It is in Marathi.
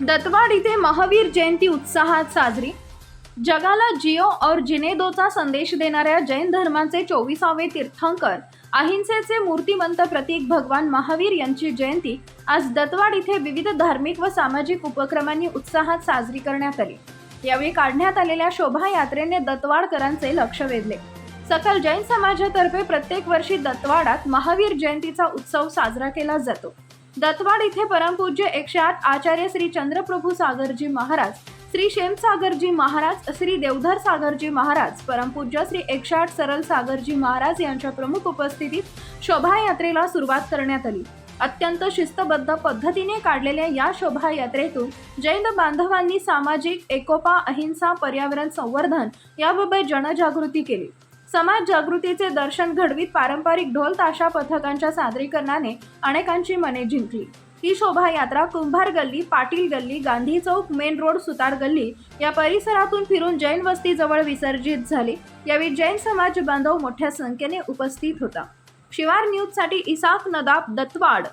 दत्तवाड इथे महावीर जयंती उत्साहात साजरी। जगाला जिओ और जीने दोचा संदेश देणाऱ्या जैन धर्माचे 24वे तीर्थंकर अहिंसेचे मूर्तिमंत प्रतीक भगवान महावीर यांची जयंती आज दत्तवाड इथे विविध धार्मिक व सामाजिक उपक्रमांनी उत्साहात साजरी करण्यात आली। यावेळी काढण्यात आलेल्या शोभायात्रेने दत्तवाडकरांचे लक्ष वेधले। सकल जैन समाजातर्फे प्रत्येक वर्षी दत्तवाडात महावीर जयंतीचा उत्सव साजरा केला जातो। दत्तवाड इथे परमपूज्य 108 आचार्य श्री चंद्रप्रभू सागरजी महाराज, श्री शेम सागरजी महाराज, श्री देवधर सागरजी महाराज, परमपूज्य श्री 108 सरल सागरजी महाराज यांच्या प्रमुख उपस्थितीत शोभायात्रेला सुरुवात करण्यात आली। अत्यंत शिस्तबद्ध पद्धतीने काढलेल्या या शोभायात्रेतून जैन बांधवांनी सामाजिक एकोपा, अहिंसा, पर्यावरण संवर्धन याबाबत जनजागृती केली। समाज जागृतीचे दर्शन घडवीत पारंपरिक ढोल ताशा पथकांच्या सादरीकरणाने अनेकांची मने जिंकली। ही शोभायात्रा कुंभार गल्ली, पाटील गल्ली, गांधी चौक, मेन रोड, सुतार गल्ली या परिसरातून फिरून जैन वस्तीजवळ विसर्जित झाली। यावेळी जैन समाज बांधव मोठ्या संख्येने उपस्थित होता। शिवार न्यूज साठी इसाक नदाब, दत्तवाड।